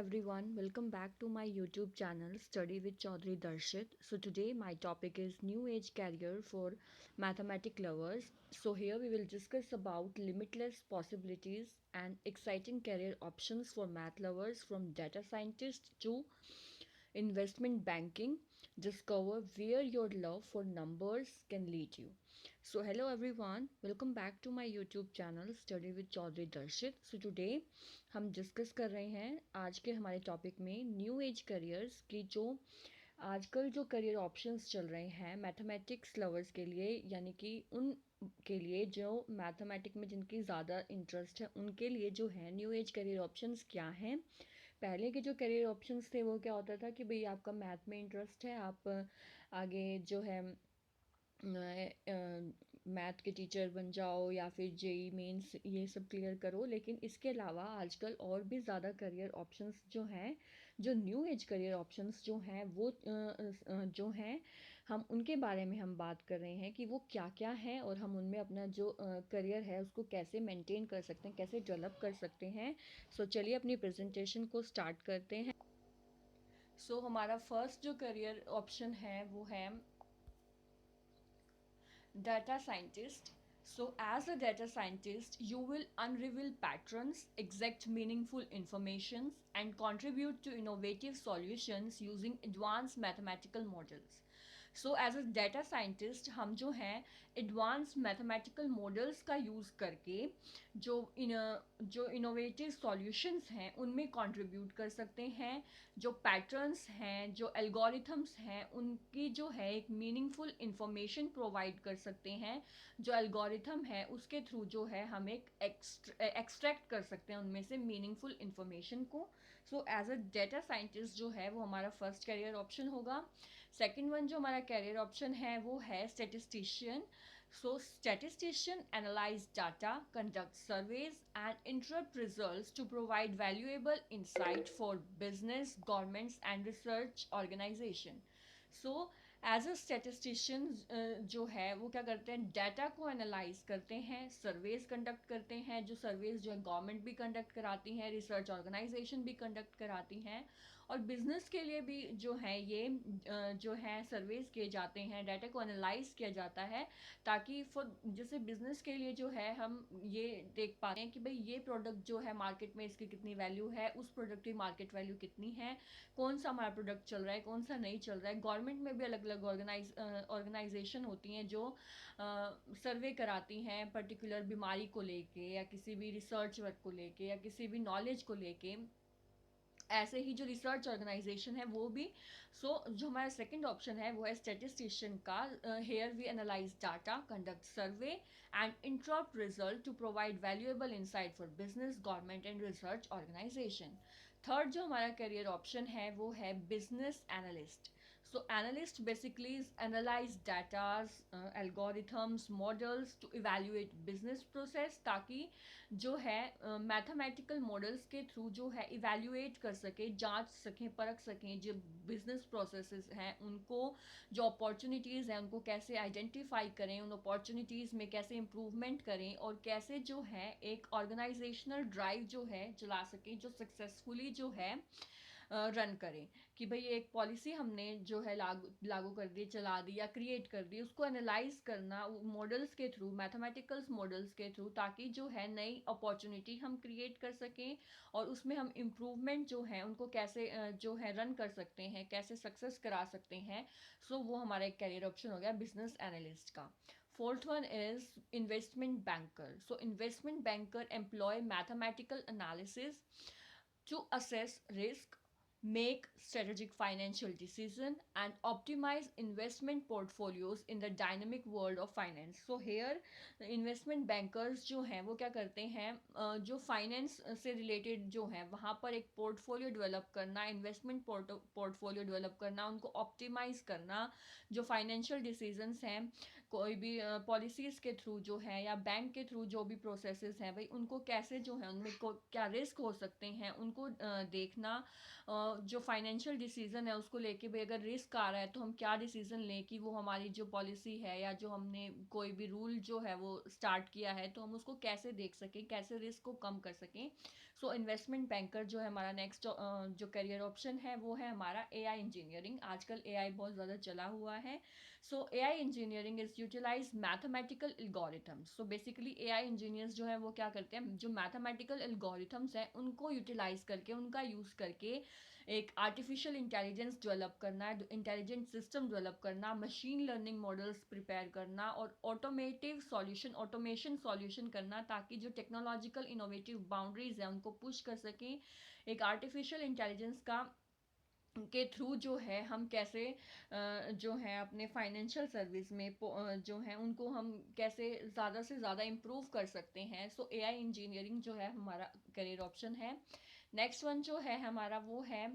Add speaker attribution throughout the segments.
Speaker 1: everyone, welcome back to my YouTube channel Study with Chaudhary Darshit. So today my topic is New Age Career for Mathematic Lovers. So here we will discuss about limitless possibilities and exciting career options for math lovers from data scientist to investment banking. Discover where your love for numbers can lead you. So hello everyone, welcome back to my YouTube channel Study with Chaudhary Darshit. So today हम discuss कर रहे हैं आज के हमारे topic में new age careers की जो आजकल जो करियर ऑप्शंस चल रहे हैं मैथमेटिक्स लवर्स के लिए, यानी कि उन के लिए जो मैथमेटिक में जिनकी ज़्यादा इंटरेस्ट है उनके लिए जो है न्यू एज करियर ऑप्शंस क्या हैं। पहले के जो करियर ऑप्शंस थे वो क्या होता था कि भाई आपका मैथ में इंटरेस्ट है, आप आगे जो है मैथ के टीचर बन जाओ या फिर जेई मेंस ये सब क्लियर करो। लेकिन इसके अलावा आजकल और भी ज़्यादा करियर ऑप्शंस जो हैं, जो न्यू एज करियर ऑप्शंस जो हैं वो जो हैं हम उनके बारे में हम बात कर रहे हैं कि वो क्या क्या हैं और हम उनमें अपना जो करियर है उसको कैसे मेंटेन कर सकते हैं, कैसे डेवलप कर सकते हैं। सो चलिए अपनी प्रेजेंटेशन को स्टार्ट करते हैं। सो हमारा फर्स्ट जो करियर ऑप्शन है वो है data scientist. So, as a data scientist, you will unravel patterns, extract meaningful information, and contribute to innovative solutions using advanced mathematical models. So as a data scientist हम जो हैं advance mathematical models का use करके जो जो innovative solutions हैं उनमें contribute कर सकते हैं। जो पैटर्न्स हैं, जो एल्गोरिथम्स हैं, उनकी जो है एक मीनिंगफुल इंफॉर्मेशन प्रोवाइड कर सकते हैं। जो एल्गोरिथम है उसके थ्रू जो है हम एक एक्सट्रैक्ट कर सकते हैं उनमें से मीनिंगफुल इंफॉर्मेशन को। So as a data scientist जो है वो हमारा फर्स्ट करियर ऑप्शन होगा। सेकेंड वन जो हमारा कैरियर ऑप्शन है वो है statistician. So statistician analyze data, conduct surveys and interpret results to provide valuable insight for business, governments and research organization. So as a statistician जो है वो क्या करते हैं, डाटा को एनालाइज करते हैं, सर्वेज कंडक्ट करते हैं। जो सर्वेज जो है गवर्नमेंट भी कंडक्ट कराती हैं, रिसर्च ऑर्गेनाइजेशन भी कंडक्ट कराती हैं, और बिजनेस के लिए भी जो है ये जो है सर्वेज किए जाते हैं, डाटा को एनालाइज किया जाता है, ताकि फॉर जैसे बिजनेस के लिए जो है हम ये देख पाते हैं कि भाई ये प्रोडक्ट जो है मार्केट में इसकी कितनी वैल्यू है, उस प्रोडक्ट की मार्केट वैल्यू कितनी है, कौन सा हमारा प्रोडक्ट चल रहा है, कौन सा नहीं चल रहा है। गवर्नमेंट में भी अलग अलग ऑर्गेनाइजेशन होती हैं जो सर्वे कराती हैं पर्टिकुलर बीमारी को लेके या किसी भी रिसर्च वर्क को लेके या किसी भी नॉलेज को लेके। ऐसे ही जो रिसर्च ऑर्गेनाइजेशन है वो भी। जो हमारा सेकंड ऑप्शन है वो है स्टेटिस्टिशियन का। Here we analyze data, conduct survey and interpret result to provide valuable insight for business, government and research organization. Third जो हमारा करियर ऑप्शन है वो है business analyst. So analyst basically analyze data, algorithms, models to evaluate business process, ताकि जो है mathematical models के through जो है इवेल्युएट कर सके, जांच सकें, परख सकें जो बिजनेस प्रोसेसेस हैं उनको, जो अपॉर्चुनिटीज़ हैं उनको कैसे आइडेंटिफाई करें, उन अपॉर्चुनिटीज़ में कैसे इम्प्रूवमेंट करें और कैसे जो है एक ऑर्गेनाइजेशनल ड्राइव जो है चला सकें जो सक्सेसफुली जो है रन करें। कि भाई एक पॉलिसी हमने जो है लागू कर दी, चला दी या क्रिएट कर दी, उसको एनालाइज करना मॉडल्स के थ्रू, मैथमेटिकल्स मॉडल्स के थ्रू, ताकि जो है नई अपॉर्चुनिटी हम क्रिएट कर सकें और उसमें हम इम्प्रूवमेंट जो है उनको कैसे जो है रन कर सकते हैं, कैसे सक्सेस करा सकते हैं। वो हमारा एक कैरियर ऑप्शन हो गया बिजनेस एनालिस्ट का. Fourth one is investment banker. So investment banker employ mathematical analysis to assess risk, make strategic financial decision and optimize investment portfolios in the dynamic world of finance. So here investment bankers जो हैं वो क्या करते हैं, जो finance से related जो है वहाँ पर एक पोर्टफोलियो डेवलप करना, इन्वेस्टमेंट पोर्टफोलियो डेवलप करना, उनको ऑप्टिमाइज करना, जो फाइनेंशियल डिसीजंस हैं कोई भी पॉलिसीज़ के थ्रू जो है या बैंक के थ्रू जो भी प्रोसेसेस हैं भाई उनको कैसे जो है उनमें क्या रिस्क हो सकते हैं उनको देखना, जो फाइनेंशियल डिसीजन है उसको लेके भी अगर रिस्क आ रहा है तो हम क्या डिसीजन लें कि वो हमारी जो पॉलिसी है या जो हमने कोई भी रूल जो है वो स्टार्ट किया है तो हम उसको कैसे देख सकें, कैसे रिस्क को कम कर सकें। सो इन्वेस्टमेंट बैंकर जो है हमारा नेक्स्ट जो करियर ऑप्शन है वो है हमारा एआई इंजीनियरिंग। आजकल एआई बहुत ज़्यादा चला हुआ है। So AI engineering is utilize mathematical algorithms. So basically AI engineers जो है वो क्या करते हैं, जो मैथमेटिकल एल्गोरिथम्स हैं उनको यूटिलाइज करके, उनका यूज़ करके एक आर्टिफिशियल इंटेलिजेंस डेवलप करना, इंटेलिजेंट सिस्टम डेवलप करना, मशीन लर्निंग मॉडल्स प्रिपेयर करना और ऑटोमेशन सॉल्यूशन करना, ताकि जो टेक्नोलॉजिकल इनोवेटिव बाउंड्रीज हैं उनको पुश कर सकें। एक आर्टिफिशियल इंटेलिजेंस का के थ्रू जो है हम कैसे जो है अपने फाइनेंशियल सर्विस में जो है उनको हम कैसे ज़्यादा से ज़्यादा इम्प्रूव कर सकते हैं। सो एआई इंजीनियरिंग जो है हमारा करियर ऑप्शन है। नेक्स्ट वन जो है हमारा वो है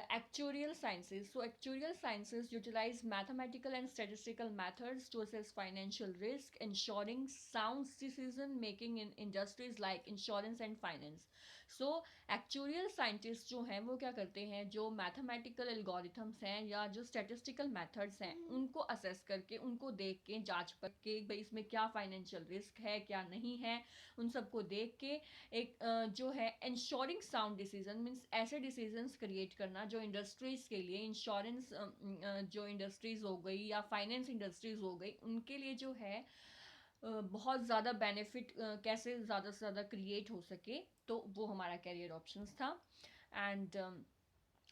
Speaker 1: actuarial sciences. So actuarial sciences utilize mathematical and statistical methods to assess financial risk, ensuring sound decision making in industries like insurance and finance. So actuarial scientist जो हैं वो क्या करते हैं, जो मैथमेटिकल एल्गोरिथम्स हैं या जो स्टैटिस्टिकल मेथड्स हैं उनको असेस करके, उनको देख के, जांच पर के भाई इसमें क्या फाइनेंशियल रिस्क है क्या नहीं है, उन सबको देख के एक जो है इंश्योरिंग साउंड डिसीजन मीन्स ऐसे डिसीजंस क्रिएट करना जो इंडस्ट्रीज के लिए, इंश्योरेंस जो इंडस्ट्रीज हो गई या फाइनेंस इंडस्ट्रीज हो गई उनके लिए जो है बहुत ज़्यादा बेनिफिट कैसे ज़्यादा से ज़्यादा क्रिएट हो सके, तो वो हमारा कैरियर ऑप्शंस था। And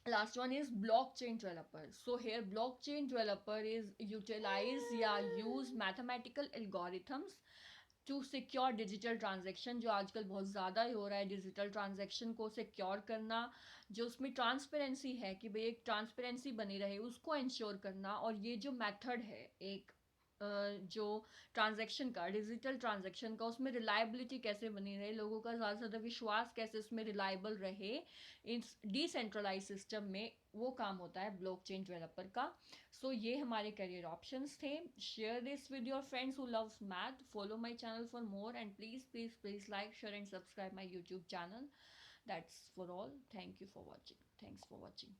Speaker 1: last one is blockchain developer. So here blockchain developer is utilize या use mathematical algorithms to secure digital transaction. जो आजकल बहुत ज़्यादा ही हो रहा है, डिजिटल ट्रांजेक्शन को सिक्योर करना, जो उसमें ट्रांसपेरेंसी है कि भाई एक ट्रांसपेरेंसी बनी रहे उसको इंश्योर करना। और ये जो मेथड है एक जो ट्रांजैक्शन का, डिजिटल ट्रांजैक्शन का, उसमें रिलायबिलिटी कैसे बनी रहे, लोगों का ज़्यादा से ज़्यादा विश्वास कैसे उसमें रिलायबल रहे इस डिसेंट्रलाइज सिस्टम में, वो काम होता है ब्लॉकचेन डेवलपर का। सो ये हमारे करियर ऑप्शंस थे। Share this with your friends who loves math, follow my channel for more and please like share and subscribe my YouTube channel. That's for all, thank you for watching, thanks for watching.